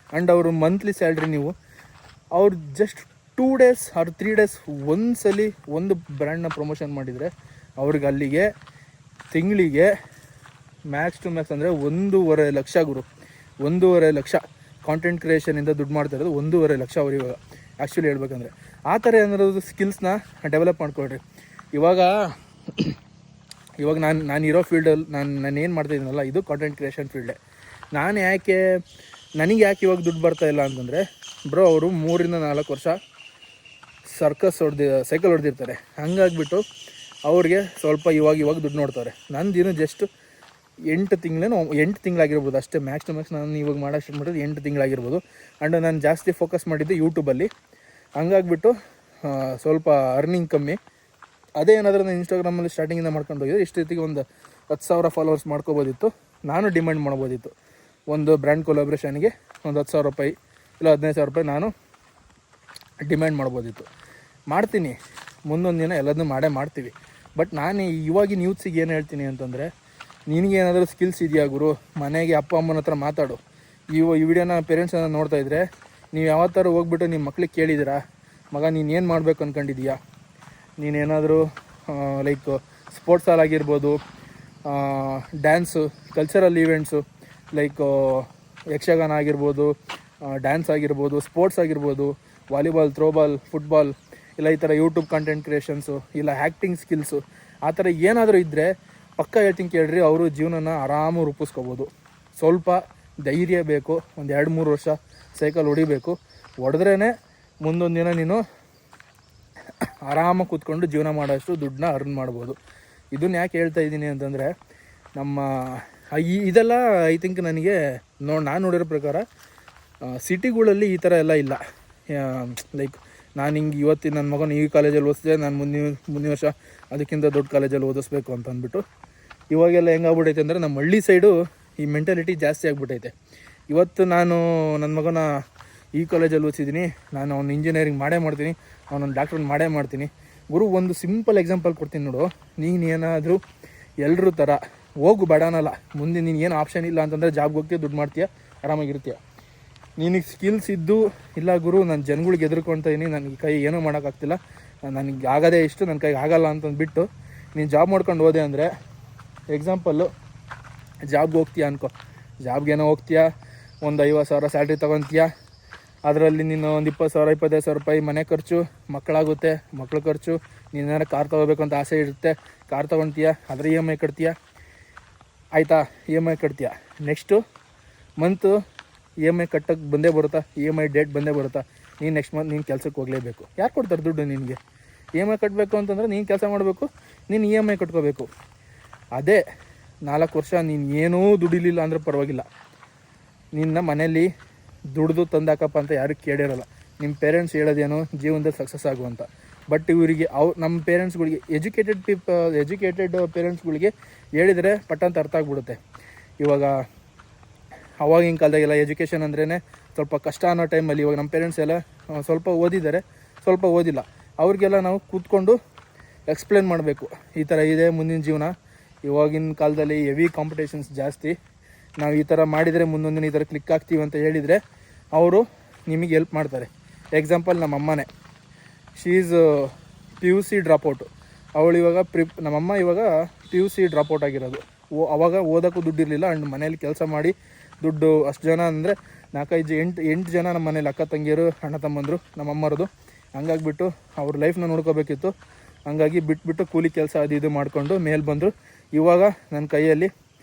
ಆ್ಯಂಡ್ ಅವರು ಮಂತ್ಲಿ ಸ್ಯಾಲ್ರಿ ನೀವು ಅವ್ರು ಜಸ್ಟ್ 2 days ಆರ್ 3 days ಒಂದ್ಸಲಿ ಒಂದು ಬ್ರ್ಯಾಂಡ್ನ ಪ್ರಮೋಷನ್ ಮಾಡಿದರೆ ಅವ್ರಿಗೆ ಅಲ್ಲಿಗೆ ತಿಂಗಳಿಗೆ ಮ್ಯಾಕ್ಸ್ ಟು ಮ್ಯಾಕ್ಸ್ ಅಂದರೆ 1.5 ಲಕ್ಷ ಗುರು. 1.5 ಲಕ್ಷ ಕಾಂಟೆಂಟ್ ಕ್ರಿಯೇಷನಿಂದ ದುಡ್ಡು ಮಾಡ್ತಾ ಇರೋದು 1.5 ಲಕ್ಷ ಅವ್ರು ಇವಾಗ ಆ್ಯಕ್ಚುಲಿ ಹೇಳ್ಬೇಕಂದ್ರೆ. ಆ ಥರ ಏನಾದ್ರು ಸ್ಕಿಲ್ಸ್ನ ಡೆವಲಪ್ ಮಾಡ್ಕೊಳ್ರಿ. ಇವಾಗ ನಾನು ಇರೋ ಫೀಲ್ಡಲ್ಲಿ ನಾನು ಏನು ಮಾಡ್ತಾಯಿದ್ದೀನಲ್ಲ, ಇದು ಕಾಂಟೆಂಟ್ ಕ್ರಿಯೇಷನ್ ಫೀಲ್ಡೇ. ನನಗೆ ಯಾಕೆ ಇವಾಗ ದುಡ್ಡು ಬರ್ತಾ ಇಲ್ಲ ಅಂತಂದರೆ, ಬ್ರೋ ಅವರು 3-4 ವರ್ಷ ಸೈಕಲ್ ಹೊಡೆದಿರ್ತಾರೆ. ಹಂಗಾಗಿಬಿಟ್ಟು ಅವ್ರಿಗೆ ಸ್ವಲ್ಪ ಇವಾಗ ದುಡ್ಡು ನೋಡ್ತಾರೆ. ನಂದಿನ್ನು ಜಸ್ಟ್ 8 ತಿಂಗಳಾಗಿರ್ಬೋದು ಅಷ್ಟೇ, ಮ್ಯಾಕ್ಸ್ ಟು ಮ್ಯಾಕ್ಸ್. ನಾನು ಇವಾಗ ಮಾಡೋಕ್ಕೆ ಸ್ಟಾರ್ಟ್ ಮಾಡಿದ್ರೆ 8 ತಿಂಗಳಾಗಿರ್ಬೋದು. ಆ್ಯಂಡ್ ನಾನು ಜಾಸ್ತಿ ಫೋಕಸ್ ಮಾಡಿದ್ದೆ ಯೂಟ್ಯೂಬಲ್ಲಿ. ಹಂಗಾಗಿಬಿಟ್ಟು ಸ್ವಲ್ಪ ಅರ್ನಿಂಗ್ ಕಮ್ಮಿ. ಅದೇ ಏನಾದರೂ ನಾನು ಇನ್ಸ್ಟಾಗ್ರಾಮಲ್ಲಿ ಸ್ಟಾರ್ಟಿಂಗಿಂದ ಮಾಡ್ಕೊಂಡು ಹೋಗಿದ್ರೆ ಇಷ್ಟೊತ್ತಿಗೆ ಒಂದು 10,000 ಫಾಲೋವರ್ಸ್ ಮಾಡ್ಕೋಬೋದಿತ್ತು. ನಾನು ಡಿಮ್ಯಾಂಡ್ ಮಾಡ್ಬೋದಿತ್ತು. ಒಂದು ಬ್ರ್ಯಾಂಡ್ ಕೊಲಾಬ್ರೇಷನ್ಗೆ ಒಂದು 10,000 ರೂಪಾಯಿ ಇಲ್ಲ 15,000 ರೂಪಾಯಿ ನಾನು ಡಿಮ್ಯಾಂಡ್ ಮಾಡ್ಬೋದಿತ್ತು. ಮಾಡ್ತೀನಿ, ಮುಂದೊಂದು ದಿನ ಎಲ್ಲದನ್ನೂ ಮಾಡ್ತೀವಿ. ಬಟ್ ನಾನು ಇವಾಗಿನ ಯೂತ್ಸಿಗೆ ಏನು ಹೇಳ್ತೀನಿ ಅಂತಂದರೆ, ನಿನಗೇನಾದರೂ ಸ್ಕಿಲ್ಸ್ ಇದೆಯಾ ಗುರು, ಮನೆಗೆ ಅಪ್ಪ ಅಮ್ಮನ ಹತ್ರ ಮಾತಾಡು. ಈ ವಿಡಿಯೋನ ಪೇರೆಂಟ್ಸ್ ನೋಡ್ತಾಯಿದ್ರೆ ನೀವು ಯಾವತ್ತಾರು ಹೋಗ್ಬಿಟ್ಟು ನಿಮ್ಮ ಮಕ್ಳಿಗೆ ಕೇಳಿದ್ದೀರಾ, ಮಗ ನೀನು ಏನು ಮಾಡಬೇಕು ಅಂದ್ಕೊಂಡಿದ್ದೀಯಾ, ನೀನೇನಾದರೂ ಲೈಕ್ ಸ್ಪೋರ್ಟ್ಸಲ್ಲಾಗಿರ್ಬೋದು, dance, cultural events like Yakshagana ಆಗಿರ್ಬೋದು, ಡ್ಯಾನ್ಸ್ ಆಗಿರ್ಬೋದು, ಸ್ಪೋರ್ಟ್ಸ್ ಆಗಿರ್ಬೋದು, ವಾಲಿಬಾಲ್, ಥ್ರೋಬಾಲ್, ಫುಟ್ಬಾಲ್, ಇಲ್ಲ ಈ ಥರ ಯೂಟ್ಯೂಬ್ ಕಂಟೆಂಟ್ ಕ್ರಿಯೇಷನ್ಸು, ಇಲ್ಲ ಆ್ಯಕ್ಟಿಂಗ್ ಸ್ಕಿಲ್ಸು, ಆ ಥರ ಏನಾದರೂ ಇದ್ದರೆ ಪಕ್ಕ ಹೇಳ್ತೀನಿ ಕೇಳ್ರಿ. ಅವರು ಜೀವನನ ಆರಾಮು ರೂಪಿಸ್ಕೋಬೋದು. ಸ್ವಲ್ಪ ಧೈರ್ಯ ಬೇಕು, ಒಂದು 2-3 ವರ್ಷ ಸೈಕಲ್ ಹೊಡಿಬೇಕು. ಹೊಡೆದ್ರೇ ಮುಂದೊಂದು ದಿನ ನೀನು ಆರಾಮಾಗಿ ಕೂತ್ಕೊಂಡು ಜೀವನ ಮಾಡೋಷ್ಟು ದುಡ್ಡನ್ನ ಅರ್ನ್ ಮಾಡ್ಬೋದು. ಇದನ್ನು ಯಾಕೆ ಹೇಳ್ತಾ ಇದ್ದೀನಿ ಅಂತಂದರೆ, ಇದೆಲ್ಲ ಐ ಥಿಂಕ್ ನನಗೆ ನಾನು ನೋಡಿರೋ ಪ್ರಕಾರ ಸಿಟಿಗಳಲ್ಲಿ ಈ ಥರ ಎಲ್ಲ ಇಲ್ಲ. ಲೈಕ್ ನಾನು ಹಿಂಗೆ ಇವತ್ತಿನ ನನ್ನ ಮಗನ ಈ ಕಾಲೇಜಲ್ಲಿ ಓದಿಸಿದೆ, ನಾನು ಮುಂದಿನ ವರ್ಷ ಅದಕ್ಕಿಂತ ದೊಡ್ಡ ಕಾಲೇಜಲ್ಲಿ ಓದಿಸ್ಬೇಕು ಅಂತ ಅಂದ್ಬಿಟ್ಟು ಇವಾಗೆಲ್ಲ ಹೆಂಗಾಗ್ಬಿಟ್ಟೈತೆ ಅಂದರೆ, ನಮ್ಮ ಹಳ್ಳಿ ಸೈಡು ಈ ಮೆಂಟಾಲಿಟಿ ಜಾಸ್ತಿ ಆಗಿಬಿಟ್ಟೈತೆ. ಇವತ್ತು ನಾನು ನನ್ನ ಮಗನ ಈ ಕಾಲೇಜಲ್ಲಿ ಓದಿಸಿದ್ದೀನಿ, ನಾನು ಅವ್ನು ಇಂಜಿನಿಯರಿಂಗ್ ಮಾಡ್ತೀನಿ, ಅವನೊಂದು ಡಾಕ್ಟ್ರನ್ನ ಮಾಡ್ತೀನಿ. ಗುರು, ಒಂದು ಸಿಂಪಲ್ ಎಕ್ಸಾಂಪಲ್ ಕೊಡ್ತೀನಿ ನೋಡು. ನೀನೇನಾದರೂ ಎಲ್ಲರೂ ಥರ ಹೋಗು ಬೇಡನಲ್ಲ, ಮುಂದೆ ನೀನು ಏನು ಆಪ್ಷನ್ ಇಲ್ಲ ಅಂತಂದರೆ ಜಾಬ್ಗೆ ಹೋಗ್ತೀಯ, ದುಡ್ಡು ಮಾಡ್ತೀಯ, ಆರಾಮಾಗಿರ್ತೀಯ. ನಿನಗೆ ಸ್ಕಿಲ್ಸ್ ಇದ್ದು, ಇಲ್ಲ ಗುರು ನಾನು ಜನಗಳಿಗೆ ಎದುರ್ಕೊಳ್ತಾಯಿದ್ದೀನಿ, ನನಗೆ ಕೈ ಏನೂ ಮಾಡೋಕ್ಕಾಗ್ತಿಲ್ಲ, ನನಗೆ ಆಗೋದೇ ಇಷ್ಟು, ನನ್ನ ಕೈಗೆ ಆಗಲ್ಲ ಅಂತಂದ್ಬಿಟ್ಟು ನೀನು ಜಾಬ್ ಮಾಡ್ಕೊಂಡು ಹೋದೆ ಅಂದರೆ, ಎಕ್ಸಾಂಪಲ್ಲು ಜಾಬ್ಗೆ ಹೋಗ್ತೀಯ ಅನ್ಕೋ, ಜಾಬ್ಗೇನೋ ಹೋಗ್ತೀಯ, ಒಂದು 50,000 ಸ್ಯಾಲ್ರಿ ತೊಗೊತೀಯ. ಅದರಲ್ಲಿ ನೀನು ಒಂದು 20,000 25,000 ರೂಪಾಯಿ ಮನೆ ಖರ್ಚು, ಮಕ್ಕಳ ಖರ್ಚು, ನೀನೇನಾರು ಕಾರ್ ತೊಗೋಬೇಕು ಅಂತ ಆಸೆ ಇರುತ್ತೆ, ಕಾರ್ ತೊಗೊತೀಯ, ಅದರ EMI ಕಟ್ತೀಯ, ಆಯಿತಾ? EMI ಕಟ್ತೀಯ. ನೆಕ್ಸ್ಟು ಮಂತು EMI ಕಟ್ಟೋಕ್ಕೆ ಬಂದೇ ಬರುತ್ತಾ, EMI ಡೇಟ್ ಬಂದೇ ಬರುತ್ತಾ, ನೀನು ನೆಕ್ಸ್ಟ್ ಮಂತ್ ನೀನು ಕೆಲಸಕ್ಕೆ ಹೋಗಲೇಬೇಕು. ಯಾರು ಕೊಡ್ತಾರೆ ದುಡ್ಡು ನಿನಗೆ? EMI ಕಟ್ಟಬೇಕು ಅಂತಂದರೆ ನೀನು ಕೆಲಸ ಮಾಡಬೇಕು, ನೀನು EMI ಕಟ್ಕೋಬೇಕು. ಅದೇ 4 ವರ್ಷ ನೀನು ಏನೂ ದುಡಿಲಿಲ್ಲ ಅಂದರೆ ಪರವಾಗಿಲ್ಲ, ನಿನ್ನ ಮನೇಲಿ ದುಡ್ದು ತಂದಾಕಪ್ಪ ಅಂತ ಯಾರು ಕೇಳಿರಲ್ಲ. ನಿಮ್ಮ ಪೇರೆಂಟ್ಸ್ ಹೇಳೋದೇನೋ ಜೀವನದಲ್ಲಿ ಸಕ್ಸಸ್ ಆಗುವಂತ. ಬಟ್ ಇವರಿಗೆ ನಮ್ಮ ಪೇರೆಂಟ್ಸ್ಗಳಿಗೆ ಎಜುಕೇಟೆಡ್ ಪೇರೆಂಟ್ಸ್ಗಳಿಗೆ ಹೇಳಿದರೆ ಪಟ್ಟಂತ ಅರ್ಥ ಆಗ್ಬಿಡುತ್ತೆ. ಇವಾಗ ಅವಾಗಿನ ಕಾಲದಾಗೆಲ್ಲ ಎಜುಕೇಷನ್ ಅಂದ್ರೇ ಸ್ವಲ್ಪ ಕಷ್ಟ ಅನ್ನೋ ಟೈಮಲ್ಲಿ, ಇವಾಗ ನಮ್ಮ ಪೇರೆಂಟ್ಸ್ ಎಲ್ಲ ಸ್ವಲ್ಪ ಓದಿದ್ದಾರೆ, ಸ್ವಲ್ಪ ಓದಿಲ್ಲ, ಅವ್ರಿಗೆಲ್ಲ ನಾವು ಕೂತ್ಕೊಂಡು ಎಕ್ಸ್ಪ್ಲೇನ್ ಮಾಡಬೇಕು, ಈ ಥರ ಇದೆ ಮುಂದಿನ ಜೀವನ. ಇವಾಗಿನ ಕಾಲದಲ್ಲಿ ಹೆವಿ ಕಾಂಪಿಟೇಷನ್ಸ್ ಜಾಸ್ತಿ, ನಾವು ಈ ಥರ ಮಾಡಿದರೆ ಮುಂದೊಂದಿನ ಈ ಥರ ಕ್ಲಿಕ್ ಆಗ್ತೀವಿ ಅಂತ ಹೇಳಿದರೆ ಅವರು ನಿಮಗೆ ಹೆಲ್ಪ್ ಮಾಡ್ತಾರೆ. ಎಕ್ಸಾಂಪಲ್ ನಮ್ಮ ಅಮ್ಮನೇ, ಶೀ ಈಸ್ PUC ಡ್ರಾಪೌಟು. ಅವಳು ಇವಾಗ ನಮ್ಮಮ್ಮ ಇವಾಗ PUC ಡ್ರಾಪೌಟ್ ಆಗಿರೋದು. ಅವಾಗ ಓದೋಕ್ಕೂ ದುಡ್ಡಿರಲಿಲ್ಲ, ಆ್ಯಂಡ್ ಮನೇಲಿ ಕೆಲಸ ಮಾಡಿ ದುಡ್ಡು ಅಷ್ಟು ಜನ ಅಂದರೆ 4-5-8 ಜನ ನಮ್ಮ ಮನೇಲಿ ಅಕ್ಕ ತಂಗಿಯರು ಅಣ್ಣ ತಮ್ಮಂದರು ನಮ್ಮಮ್ಮರದು. ಹಂಗಾಗಿಬಿಟ್ಟು ಅವ್ರ ಲೈಫ್ನ ನೋಡ್ಕೋಬೇಕಿತ್ತು. ಹಂಗಾಗಿ ಬಿಟ್ಬಿಟ್ಟು ಕೂಲಿ ಕೆಲಸ ಅದು ಇದು ಮಾಡಿಕೊಂಡು ಮೇಲೆ ಬಂದರು. ಇವಾಗ ನನ್ನ ಕೈಯಲ್ಲಿ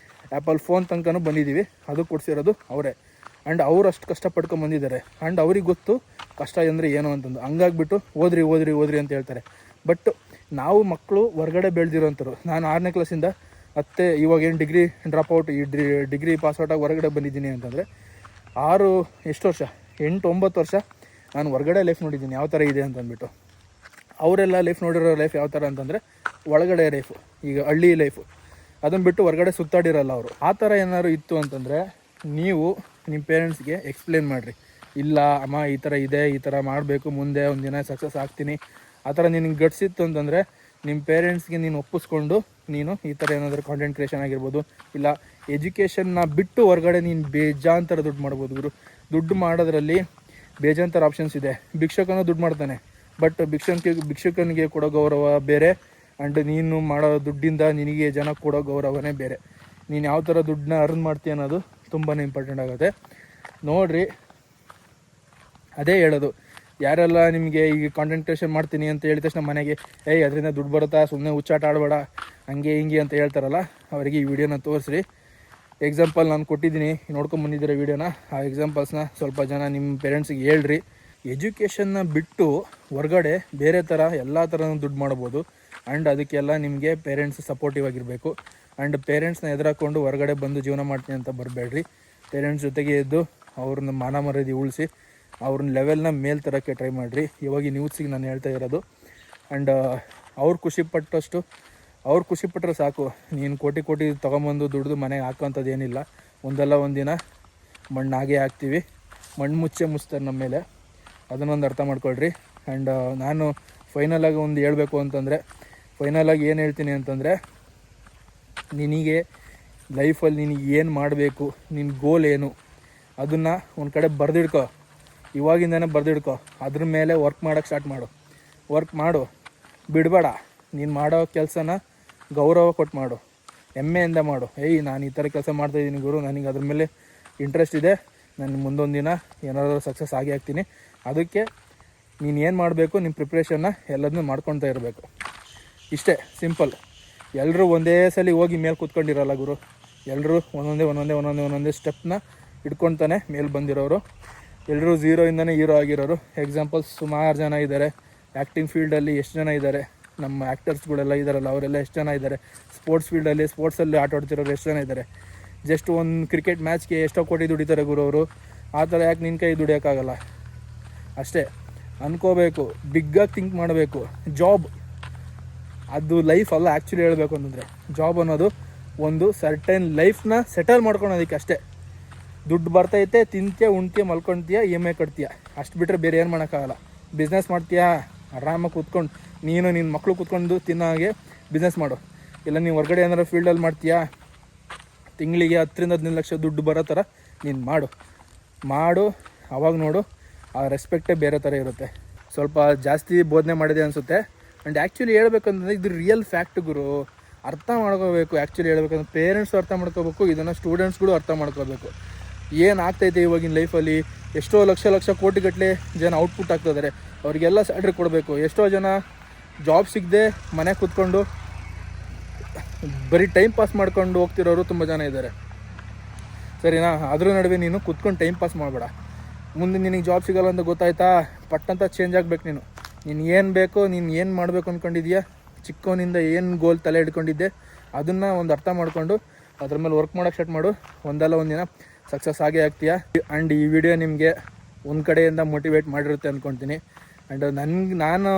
ಆ್ಯಪಲ್ ಫೋನ್ ತನಕನೂ ಬಂದಿದ್ದೀವಿ, ಅದು ಕೊಡಿಸಿರೋದು ಅವರೇ. ಆ್ಯಂಡ್ ಅವ್ರು ಅಷ್ಟು ಕಷ್ಟಪಡ್ಕೊಂಡು ಬಂದಿದ್ದಾರೆ. ಆ್ಯಂಡ್ ಅವ್ರಿಗೆ ಗೊತ್ತು ಕಷ್ಟ ಅಂದರೆ ಏನು ಅಂತಂದು. ಹಂಗಾಗ್ಬಿಟ್ಟು ಓದ್ರಿ ಅಂತ ಹೇಳ್ತಾರೆ. ಬಟ್ ನಾವು ಮಕ್ಕಳು ಹೊರಗಡೆ ಬೆಳೆದಿರೋಂಥವ್ರು. ನಾನು 6ನೇ ಕ್ಲಾಸಿಂದ ಇವಾಗೇನು ಡಿಗ್ರಿ ಡ್ರಾಪ್ಔಟ್, ಈ ಡಿಗ್ರಿ ಪಾಸ್ಔಟಾಗಿ ಹೊರಗಡೆ ಬಂದಿದ್ದೀನಿ ಅಂತಂದರೆ 8-9 ವರ್ಷ ನಾನು ಹೊರಗಡೆ ಲೈಫ್ ನೋಡಿದ್ದೀನಿ ಯಾವ ಥರ ಇದೆ ಅಂತಂದ್ಬಿಟ್ಟು. ಅವರೆಲ್ಲ ಲೈಫ್ ನೋಡಿರೋ ಲೈಫ್ ಯಾವ ಥರ ಅಂತಂದರೆ ಒಳಗಡೆ ಲೈಫು, ಈಗ ಹಳ್ಳಿ ಲೈಫು, ಅದನ್ನು ಬಿಟ್ಟು ಹೊರಗಡೆ ಸುತ್ತಾಡಿರಲ್ಲ ಅವರು. ಆ ಥರ ಏನಾದ್ರು ಇತ್ತು ಅಂತಂದರೆ ನೀವು ನಿಮ್ಮ ಪೇರೆಂಟ್ಸ್ಗೆ ಎಕ್ಸ್ಪ್ಲೇನ್ ಮಾಡಿರಿ, ಇಲ್ಲ ಅಮ್ಮ ಈ ಥರ ಇದೆ, ಈ ಥರ ಮಾಡಬೇಕು, ಮುಂದೆ ಒಂದು ದಿನ ಸಕ್ಸಸ್ ಆಗ್ತೀನಿ, ಆ ಥರ ನಿನಗೆ ಗಟ್ಸಿತ್ತು ಅಂತಂದರೆ ನಿಮ್ಮ ಪೇರೆಂಟ್ಸ್ಗೆ ನೀನು ಒಪ್ಪಿಸ್ಕೊಂಡು ನೀನು ಈ ಥರ ಏನಾದರೂ ಕಾಂಟೆಂಟ್ ಕ್ರಿಯೇಷನ್ ಆಗಿರ್ಬೋದು, ಇಲ್ಲ ಎಜುಕೇಷನ್ನ ಬಿಟ್ಟು ಹೊರಗಡೆ ನೀನು ಬೇಜಾಂತರ ದುಡ್ಡು ಮಾಡ್ಬೋದು ಗುರು. ದುಡ್ಡು ಮಾಡೋದ್ರಲ್ಲಿ ಬೇಜಾಂತರ ಆಪ್ಷನ್ಸ್ ಇದೆ. ಭಿಕ್ಷಕನೂ ದುಡ್ಡು ಮಾಡ್ತಾನೆ, ಬಟ್ ಭಿಕ್ಷಕನಿಗೆ ಕೊಡೋ ಗೌರವ ಬೇರೆ, ಆ್ಯಂಡ್ ನೀನು ಮಾಡೋ ದುಡ್ಡಿಂದ ನಿನಗೆ ಜನ ಕೊಡೋ ಗೌರವನೇ ಬೇರೆ. ನೀನು ಯಾವ ಥರ ದುಡ್ಡನ್ನ ಅರ್ನ್ ಮಾಡ್ತೀಯ ಅನ್ನೋದು ತುಂಬಾ ಇಂಪಾರ್ಟೆಂಟ್ ಆಗುತ್ತೆ. ನೋಡಿರಿ, ಅದೇ ಹೇಳೋದು, ಯಾರೆಲ್ಲ ನಿಮಗೆ ಈಗ ಕಾಂಟೆಂಟ್ ಕ್ರಿಯೇಷನ್ ಮಾಡ್ತೀನಿ ಅಂತ ಹೇಳಿದ ತಕ್ಷಣ ಮನೆಗೆ ಅದರಿಂದ ದುಡ್ಡು ಬರುತ್ತಾ, ಸುಮ್ಮನೆ ಹುಚ್ಚಾಟ ಆಡಬೇಡ, ಹಂಗೆ ಹಿಂಗೆ ಅಂತ ಹೇಳ್ತಾರಲ್ಲ, ಅವರಿಗೆ ಈ ವಿಡಿಯೋನ ತೋರಿಸ್ರಿ. ಎಕ್ಸಾಂಪಲ್ ನಾನು ಕೊಟ್ಟಿದ್ದೀನಿ, ನೋಡ್ಕೊಂಬಂದಿದ್ದೀರ ವೀಡಿಯೋನ. ಆ ಎಕ್ಸಾಂಪಲ್ಸ್ನ ಸ್ವಲ್ಪ ಜನ ನಿಮ್ಮ ಪೇರೆಂಟ್ಸಿಗೆ ಹೇಳ್ರಿ. ಎಜುಕೇಷನ್ನ ಬಿಟ್ಟು ಹೊರಗಡೆ ಬೇರೆ ಥರ ಎಲ್ಲ ಥರನೂ ದುಡ್ಡು ಮಾಡ್ಬೋದು. ಆ್ಯಂಡ್ ಅದಕ್ಕೆಲ್ಲ ನಿಮಗೆ ಪೇರೆಂಟ್ಸ್ ಸಪೋರ್ಟಿವ್ ಆಗಿರಬೇಕು. ಆ್ಯಂಡ್ ಪೇರೆಂಟ್ಸ್ನ ಎದುರಾಕೊಂಡು ಹೊರಗಡೆ ಬಂದು ಜೀವನ ಮಾಡ್ತೀನಿ ಅಂತ ಬರಬೇಡ್ರಿ. ಪೇರೆಂಟ್ಸ್ ಜೊತೆಗೆ ಇದ್ದು ಅವ್ರನ್ನ ಮಾನ ಮರ್ಯಾದೆ ಉಳಿಸಿ ಅವ್ರನ್ನ ಲೆವೆಲ್ನ ಮೇಲ್ ತರೋಕ್ಕೆ ಟ್ರೈ ಮಾಡಿರಿ. ಇವಾಗ ನ್ಯೂಸಿಗೆ ನಾನು ಹೇಳ್ತಾ ಇರೋದು. ಆ್ಯಂಡ್ ಅವ್ರು ಖುಷಿಪಟ್ಟರೆ ಸಾಕು. ನೀನು ಕೋಟಿ ತೊಗೊಂಬಂದು ದುಡ್ದು ಮನೆಗೆ ಹಾಕೋಂಥದ್ದು ಏನಿಲ್ಲ. ಒಂದಲ್ಲ ಒಂದು ದಿನ ಮಣ್ಣಾಗೇ ಹಾಕ್ತೀವಿ, ಮಣ್ಣು ಮುಚ್ತಾರೆ ನಮ್ಮ ಮೇಲೆ. ಅದನ್ನೊಂದು ಅರ್ಥ ಮಾಡ್ಕೊಳ್ರಿ. ಆ್ಯಂಡ್ ನಾನು ಫೈನಲಾಗಿ ಒಂದು ಹೇಳಬೇಕು ಅಂತಂದರೆ, ಫೈನಲಾಗಿ ಏನು ಹೇಳ್ತೀನಿ ಅಂತಂದರೆ, ನಿನಗೆ ಲೈಫಲ್ಲಿ ನಿನಗೆ ಏನು ಮಾಡಬೇಕು, ನಿನ್ನ ಗೋಲ್ ಏನು, ಅದನ್ನು ಒಂದು ಕಡೆ ಬರೆದಿಡ್ಕೊ, ಇವಾಗಿಂದನೇ ಬರೆದಿಡ್ಕೊ. ಅದ್ರ ಮೇಲೆ ವರ್ಕ್ ಮಾಡೋಕ್ಕೆ ಸ್ಟಾರ್ಟ್ ಮಾಡು, ಬಿಡಬೇಡ. ನೀನು ಮಾಡೋ ಕೆಲಸನ ಗೌರವ ಕೊಟ್ಟು ಮಾಡು, ಹೆಮ್ಮೆಯಿಂದ ಮಾಡು. ನಾನು ಈ ಥರ ಕೆಲಸ ಮಾಡ್ತಾಯಿದ್ದೀನಿ ಗುರು, ನನಗೆ ಅದ್ರ ಮೇಲೆ ಇಂಟ್ರೆಸ್ಟ್ ಇದೆ, ನಾನು ಮುಂದೊಂದು ದಿನ ಏನಾದರೂ ಸಕ್ಸಸ್ ಆಗಿ ಆಗ್ತೀನಿ. ಅದಕ್ಕೆ ನೀನು ಏನು ಮಾಡಬೇಕು, ನಿಮ್ಮ ಪ್ರಿಪ್ರೇಷನ್ನ ಎಲ್ಲದನ್ನೂ ಮಾಡ್ಕೊಳ್ತಾ ಇರಬೇಕು. ಇಷ್ಟೇ ಸಿಂಪಲ್. ಎಲ್ಲರೂ ಒಂದೇ ಸಲ ಹೋಗಿ ಮೇಲೆ ಕೂತ್ಕೊಂಡಿರಲ್ಲ ಗುರು. ಎಲ್ಲರೂ ಒಂದೊಂದೇ ಸ್ಟೆಪ್ನ ಹಿಡ್ಕೊತಾನೆ ಮೇಲೆ ಬಂದಿರೋರು. ಎಲ್ಲರೂ ಝೀರೋಯಿಂದನೇ ಹೀರೋ ಆಗಿರೋರು. ಎಕ್ಸಾಂಪಲ್ಸ್ ಸುಮಾರು ಜನ ಇದ್ದಾರೆ. ಆ್ಯಕ್ಟಿಂಗ್ ಫೀಲ್ಡಲ್ಲಿ ಎಷ್ಟು ಜನ ಇದ್ದಾರೆ, ನಮ್ಮ ಆ್ಯಕ್ಟರ್ಸ್ಗಳೆಲ್ಲ ಇದ್ದಾರಲ್ಲ, ಅವರೆಲ್ಲ ಎಷ್ಟು ಜನ ಇದ್ದಾರೆ. ಸ್ಪೋರ್ಟ್ಸ್ ಫೀಲ್ಡಲ್ಲಿ ಸ್ಪೋರ್ಟ್ಸಲ್ಲಿ ಆಟ ಆಡ್ತಿರೋರು ಎಷ್ಟು ಜನ ಇದ್ದಾರೆ. ಜಸ್ಟ್ ಒಂದು ಕ್ರಿಕೆಟ್ ಮ್ಯಾಚ್ಗೆ ಎಷ್ಟೋ ಕೋಟಿ ದುಡಿತಾರೆ ಗುರು ಅವರು. ಆ ಥರ ಯಾಕೆ ನಿನ್ನ ಕೈ ದುಡಿಯೋಕ್ಕಾಗಲ್ಲ? ಅಷ್ಟೇ ಅನ್ಕೋಬೇಕು, ಬಿಗ್ಗಾಗಿ ಥಿಂಕ್ ಮಾಡಬೇಕು. ಜಾಬ್ ಅದು ಲೈಫ್ ಅಲ್ಲ. ಆ್ಯಕ್ಚುಲಿ ಹೇಳಬೇಕು ಅಂತಂದರೆ ಜಾಬ್ ಅನ್ನೋದು ಒಂದು ಸರ್ಟೈನ್ ಲೈಫ್ನ ಸೆಟಲ್ ಮಾಡ್ಕೊಳೋದಕ್ಕೆ ಅಷ್ಟೇ. ದುಡ್ಡು ಬರ್ತೈತೆ, ತಿಂತೀಯ, ಉಣ್ತೀಯ, ಮಲ್ಕೊಳ್ತೀಯ, EMI ಕಟ್ತೀಯ, ಅಷ್ಟು ಬಿಟ್ಟರೆ ಬೇರೆ ಏನು ಮಾಡೋಕ್ಕಾಗಲ್ಲ. ಬಿಸ್ನೆಸ್ ಮಾಡ್ತೀಯಾ, ಆರಾಮಾಗಿ ಕೂತ್ಕೊಂಡು ನೀನು ನಿನ್ನ ಮಕ್ಕಳು ಕೂತ್ಕೊಂಡು ತಿನ್ನೋ ಹಾಗೆ ಬಿಸ್ನೆಸ್ ಮಾಡು. ಇಲ್ಲ ನೀವು ಹೊರಗಡೆ ಏನಾರು ಫೀಲ್ಡಲ್ಲಿ ಮಾಡ್ತೀಯಾ, ತಿಂಗಳಿಗೆ 10-15 ಲಕ್ಷ ದುಡ್ಡು ಬರೋ ಥರ ನೀನು ಮಾಡು. ಆವಾಗ ನೋಡು, ಆ ರೆಸ್ಪೆಕ್ಟೇ ಬೇರೆ ಥರ ಇರುತ್ತೆ. ಸ್ವಲ್ಪ ಜಾಸ್ತಿ ಬೋಧನೆ ಮಾಡಿದೆ ಅನಿಸುತ್ತೆ. ಆ್ಯಂಡ್ ಆ್ಯಕ್ಚುಲಿ ಹೇಳ್ಬೇಕಂತಂದರೆ ಇದು ರಿಯಲ್ ಫ್ಯಾಕ್ಟ್ ಗುರು. ಅರ್ಥ ಮಾಡ್ಕೋಬೇಕು. ಆ್ಯಕ್ಚುಲಿ ಹೇಳ್ಬೇಕಂದ್ರೆ ಪೇರೆಂಟ್ಸು ಅರ್ಥ ಮಾಡ್ಕೋಬೇಕು, ಇದನ್ನು ಸ್ಟೂಡೆಂಟ್ಸ್ಗಳು ಅರ್ಥ ಮಾಡ್ಕೋಬೇಕು. ಏನು ಆಗ್ತೈತೆ ಇವಾಗಿನ ಲೈಫಲ್ಲಿ. ಎಷ್ಟೋ ಲಕ್ಷ ಕೋಟಿಗಟ್ಟಲೆ ಜನ ಔಟ್ಪುಟ್ ಆಗ್ತಿದ್ದಾರೆ. ಅವರಿಗೆಲ್ಲ ಸ್ಯಾಲ್ರಿ ಕೊಡಬೇಕು. ಎಷ್ಟೋ ಜನ ಜಾಬ್ ಸಿಗದೆ ಮನೆ ಕೂತ್ಕೊಂಡು ಬರೀ ಟೈಮ್ ಪಾಸ್ ಮಾಡ್ಕೊಂಡು ಹೋಗ್ತಿರೋರು ತುಂಬ ಜನ ಇದ್ದಾರೆ. ಸರಿನಾ? ಅದ್ರ ನಡುವೆ ನೀನು ಕೂತ್ಕೊಂಡು ಟೈಮ್ ಪಾಸ್ ಮಾಡಬೇಡ. ಮುಂದೆ ನಿನಗೆ ಜಾಬ್ ಸಿಗೋಲ್ಲ ಅಂತ ಗೊತ್ತಾಯ್ತಾ, ಪಟ್ಟಂತ ಚೇಂಜ್ ಆಗಬೇಕು. ನೀನು ಏನು ಬೇಕೋ, ನೀನು ಏನು ಮಾಡಬೇಕು ಅಂದ್ಕೊಂಡಿದ್ಯಾ, ಚಿಕ್ಕವನಿಂದ ಏನು ಗೋಲ್ ತಲೆ ಹಿಡ್ಕೊಂಡಿದ್ದೆ, ಅದನ್ನು ಒಂದು ಅರ್ಥ ಮಾಡಿಕೊಂಡು ಅದ್ರ ಮೇಲೆ ವರ್ಕ್ ಮಾಡೋಕ್ಕೆ ಸ್ಟಾರ್ಟ್ ಮಾಡು. ಒಂದಲ್ಲ ಒಂದು ದಿನ ಸಕ್ಸಸ್ ಆಗೇ ಆಗ್ತೀಯಾ. ಆ್ಯಂಡ್ ಈ ವಿಡಿಯೋ ನಿಮಗೆ ಒಂದು ಕಡೆಯಿಂದ ಮೋಟಿವೇಟ್ ಮಾಡಿರುತ್ತೆ ಅಂದ್ಕೊಳ್ತೀನಿ. ಆ್ಯಂಡ್ ನಾನು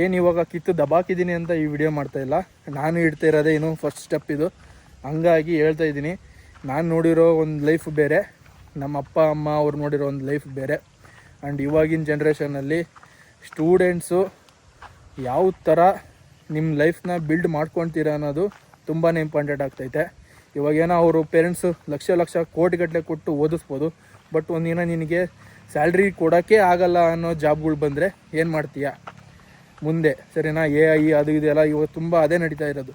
ಏನು ಇವಾಗ ಕಿತ್ತು ದಬಾಕಿದ್ದೀನಿ ಅಂತ ಈ ವಿಡಿಯೋ ಮಾಡ್ತಾಯಿಲ್ಲ. ನಾನು ಇಡ್ತಾ ಇರೋದೇ ಏನು ಫಸ್ಟ್ ಸ್ಟೆಪ್ ಇದು. ಹಂಗಾಗಿ ಹೇಳ್ತಾ ಇದ್ದೀನಿ, ನಾನು ನೋಡಿರೋ ಒಂದು ಲೈಫ್ ಬೇರೆ, ನಮ್ಮ ಅಪ್ಪ ಅಮ್ಮ ಅವ್ರು ನೋಡಿರೋ ಒಂದು ಲೈಫ್ ಬೇರೆ. ಆ್ಯಂಡ್ ಇವಾಗಿನ ಜನ್ರೇಷನಲ್ಲಿ ಸ್ಟೂಡೆಂಟ್ಸು ಯಾವ ಥರ ನಿಮ್ಮ ಲೈಫ್ನ ಬಿಲ್ಡ್ ಮಾಡ್ಕೊಳ್ತೀರ ಅನ್ನೋದು ತುಂಬಾ ಇಂಪಾರ್ಟೆಂಟ್ ಆಗ್ತೈತೆ. ಇವಾಗೇನೋ ಅವರು ಪೇರೆಂಟ್ಸು ಲಕ್ಷ ಕೋಟಿಗಟ್ಟಲೆ ಕೊಟ್ಟು ಓದಿಸ್ಬೋದು, ಬಟ್ ಒಂದಿನ ನಿನಗೆ ಸ್ಯಾಲ್ರಿ ಕೊಡೋಕ್ಕೆ ಆಗಲ್ಲ ಅನ್ನೋ ಜಾಬ್ಗಳು ಬಂದರೆ ಏನು ಮಾಡ್ತೀಯ ಮುಂದೆ? ಸರಿನಾ? AI ಅದು ಇದೆಲ್ಲ ಇವಾಗ ತುಂಬ ಅದೇ ನಡೀತಾ ಇರೋದು.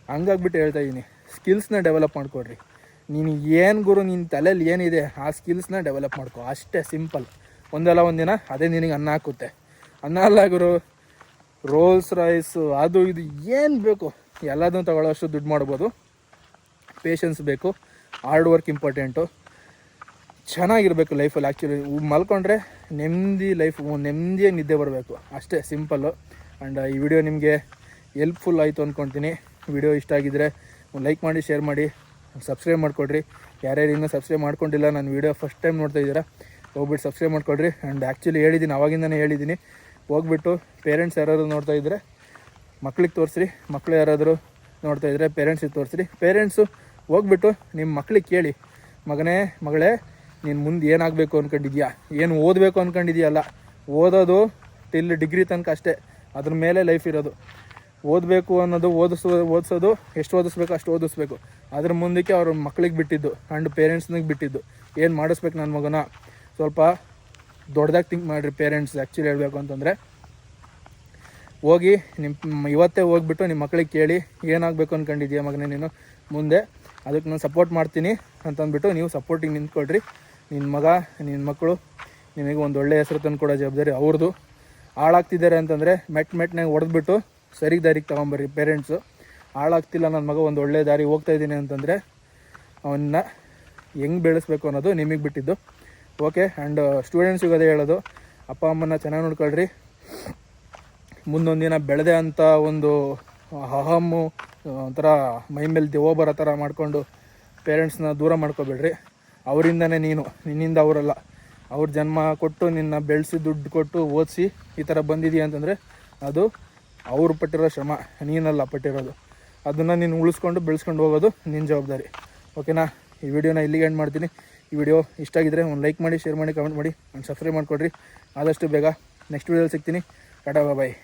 ಹಂಗಾಗ್ಬಿಟ್ಟು ಹೇಳ್ತಾ ಇದ್ದೀನಿ, ಸ್ಕಿಲ್ಸ್ನ ಡೆವಲಪ್ ಮಾಡ್ಕೊಡ್ರಿ. ನೀನು ಏನು ಗುರು, ನಿನ್ನ ತಲೆಯಲ್ಲಿ ಏನಿದೆ ಆ ಸ್ಕಿಲ್ಸ್ನ ಡೆವಲಪ್ ಮಾಡ್ಕೊ. ಅಷ್ಟೇ ಸಿಂಪಲ್. ಒಂದಲ್ಲ ಒಂದು ದಿನ ಅದೇ ನಿನಗೆ ಅನ್ನ ಹಾಕುತ್ತೆ. ಅನ್ನ ಅಲ್ಲ ಗುರು, ರೋಲ್ಸ್ ರಾಯ್ಸು ಅದು ಇದು ಏನು ಬೇಕು ಎಲ್ಲದನ್ನು ತಗೊಳ್ಳೋಷ್ಟು ದುಡ್ಡು ಮಾಡ್ಬೋದು. ಪೇಷನ್ಸ್ ಬೇಕು, ಹಾರ್ಡ್ ವರ್ಕ್ ಇಂಪಾರ್ಟೆಂಟು. ಚೆನ್ನಾಗಿರಬೇಕು ಲೈಫಲ್ಲಿ. ಆ್ಯಕ್ಚುಲಿ ಮಲ್ಕೊಂಡ್ರೆ ನೆಮ್ಮದಿಯಾಗಿ ನಿದ್ದೆ ಬರಬೇಕು. ಅಷ್ಟೇ ಸಿಂಪಲ್ಲು. ಆ್ಯಂಡ್ ಈ ವಿಡಿಯೋ ನಿಮಗೆ ಹೆಲ್ಪ್ಫುಲ್ ಆಯಿತು ಅಂದ್ಕೊಳ್ತೀನಿ. ವಿಡಿಯೋ ಇಷ್ಟ ಆಗಿದ್ದರೆ ಒಂದು ಲೈಕ್ ಮಾಡಿ, ಶೇರ್ ಮಾಡಿ, ಸಬ್ಸ್ಕ್ರೈಬ್ ಮಾಡಿಕೊಡ್ರಿ. ಯಾರ್ಯಾರು ಇನ್ನೂ ಸಬ್ಸ್ಕ್ರೈಬ್ ಮಾಡ್ಕೊಂಡಿಲ್ಲ, ನಾನು ವಿಡಿಯೋ ಫಸ್ಟ್ ಟೈಮ್ ನೋಡ್ತಾ ಇದ್ದೀರಾ, ಹೋಗ್ಬಿಟ್ಟು ಸಬ್ಸ್ಕ್ರೈಬ್ ಮಾಡಿಕೊಡ್ರಿ. ಆ್ಯಂಡ್ ಆ್ಯಕ್ಚುಲಿ ಹೇಳಿದ್ದೀನಿ, ಆವಾಗಿಂದನೇ ಹೇಳಿದ್ದೀನಿ, ಹೋಗ್ಬಿಟ್ಟು ಪೇರೆಂಟ್ಸ್ ಯಾರಾದರೂ ನೋಡ್ತಾ ಇದ್ದರೆ ಮಕ್ಳಿಗೆ ತೋರಿಸ್ರಿ, ಮಕ್ಕಳು ಯಾರಾದರೂ ನೋಡ್ತಾ ಇದ್ದರೆ ಪೇರೆಂಟ್ಸಿಗೆ ತೋರಿಸ್ರಿ. ಪೇರೆಂಟ್ಸು ಹೋಗ್ಬಿಟ್ಟು ನಿಮ್ಮ ಮಕ್ಳಿಗೆ ಕೇಳಿ, ಮಗನೇ ಮಗಳೇ ನೀನು ಮುಂದೆ ಏನಾಗಬೇಕು ಅಂದ್ಕೊಂಡಿದ್ಯಾ, ಏನು ಓದಬೇಕು ಅಂದ್ಕೊಂಡಿದ್ಯಲ್ಲ, ಓದೋದು ಟಿಲ್ ಡಿಗ್ರಿ ತನಕ ಅಷ್ಟೇ, ಅದ್ರ ಮೇಲೆ ಲೈಫ್ ಇರೋದು. ಓದಬೇಕು ಅನ್ನೋದು ಓದಿಸೋದು ಎಷ್ಟು ಓದಿಸ್ಬೇಕು ಅಷ್ಟು ಓದಿಸ್ಬೇಕು. ಅದ್ರ ಮುಂದಕ್ಕೆ ಅವ್ರ ಮಕ್ಳಿಗೆ ಬಿಟ್ಟಿದ್ದು ಆ್ಯಂಡ್ ಪೇರೆಂಟ್ಸ್ನಿಗೆ ಬಿಟ್ಟಿದ್ದು. ಏನು ಮಾಡಿಸ್ಬೇಕು ನನ್ನ ಮಗನ, ಸ್ವಲ್ಪ ದೊಡ್ಡದಾಗಿ ಥಿಂಕ್ ಮಾಡಿರಿ ಪೇರೆಂಟ್ಸ್. ಆ್ಯಕ್ಚುಲಿ ಹೇಳಬೇಕು ಅಂತಂದರೆ ಹೋಗಿ ಇವತ್ತೇ ಹೋಗ್ಬಿಟ್ಟು ನಿಮ್ಮ ಮಕ್ಳಿಗೆ ಕೇಳಿ ಏನಾಗಬೇಕು ಅಂದ್ಕೊಂಡಿದ್ಯಾ ಮಗನೇ ನೀನು ಮುಂದೆ, ಅದಕ್ಕೆ ನಾನು ಸಪೋರ್ಟ್ ಮಾಡ್ತೀನಿ ಅಂತಂದ್ಬಿಟ್ಟು ನೀವು ಸಪೋರ್ಟಿಗೆ ನಿಂತ್ಕೊಳ್ರಿ. ನಿನ್ನ ಮಗ ನಿನ್ನ ಮಕ್ಕಳು ನಿಮಗೆ ಒಂದು ಒಳ್ಳೆಯ ಹೆಸರು ತಂದು ಕೊಡೋ ಜವಾಬ್ದಾರಿ ಅವ್ರದ್ದು. ಹಾಳಾಗ್ತಿದ್ದಾರೆ ಅಂತಂದರೆ ಮೆಟ್ನಾಗ ಹೊಡೆದ್ಬಿಟ್ಟು ಸರಿ ದಾರಿಗೆ ತೊಗೊಂಬರ್ರಿ ಪೇರೆಂಟ್ಸು. ಹಾಳಾಗ್ತಿಲ್ಲ ನನ್ನ ಮಗ ಒಂದು ಒಳ್ಳೆಯ ದಾರಿ ಹೋಗ್ತಾಯಿದ್ದೀನಿ ಅಂತಂದರೆ ಅವನ್ನ ಹೆಂಗೆ ಬೆಳೆಸ್ಬೇಕು ಅನ್ನೋದು ನಿಮಗೆ ಬಿಟ್ಟಿದ್ದು. ಓಕೆ. ಆ್ಯಂಡ್ ಸ್ಟೂಡೆಂಟ್ಸಿಗೆ ಅದೇ ಹೇಳೋದು, ಅಪ್ಪ ಅಮ್ಮನ ಚೆನ್ನಾಗಿ ನೋಡ್ಕೊಳ್ರಿ. ಮುಂದೊಂದು ದಿನ ಬೆಳೆದೆ ಅಂತ ಒಂದು ಅಹಮ್ಮು ಒಂಥರ ಮೈ ಮೇಲೆ ದೆವ್ವ ಬರೋ ಥರ ಮಾಡಿಕೊಂಡು ಪೇರೆಂಟ್ಸ್ನ ದೂರ ಮಾಡ್ಕೊಬೇಡ್ರಿ. ಅವರಿಂದನೇ ನಿನ್ನಿಂದ ಅವರಲ್ಲ. ಅವ್ರ ಜನ್ಮ ಕೊಟ್ಟು ನಿನ್ನ ಬೆಳೆಸಿ ದುಡ್ಡು ಕೊಟ್ಟು ಓದಿಸಿ ಈ ಥರ ಬಂದಿದೆಯಾ ಅಂತಂದರೆ ಅದು ಅವ್ರು ಪಟ್ಟಿರೋ ಶ್ರಮ, ನೀನಲ್ಲ ಪಟ್ಟಿರೋದು. ಅದನ್ನು ನೀನು ಉಳಿಸ್ಕೊಂಡು ಬೆಳೆಸ್ಕೊಂಡು ಹೋಗೋದು ನಿನ್ನ ಜವಾಬ್ದಾರಿ. ಓಕೆನಾ? ಈ ವಿಡಿಯೋನ ಇಲ್ಲಿಗೆ ಎಂಡ್ ಮಾಡ್ತೀನಿ. ಈ ವಿಡಿಯೋ ಇಷ್ಟ ಆಗಿದ್ದರೆ ಒಂದು ಲೈಕ್ ಮಾಡಿ, ಶೇರ್ ಮಾಡಿ, ಕಮೆಂಟ್ ಮಾಡಿ, ಆ್ಯಂಡ್ ಸಬ್ಸ್ಕ್ರೈಬ್ ಮಾಡ್ಕೊಡ್ರಿ. ಆದಷ್ಟು ಬೇಗ ನೆಕ್ಸ್ಟ್ ವಿಡಿಯೋದಲ್ಲಿ ಸಿಗ್ತೀನಿ. ಟಾಟಾ ಬಾಯ್.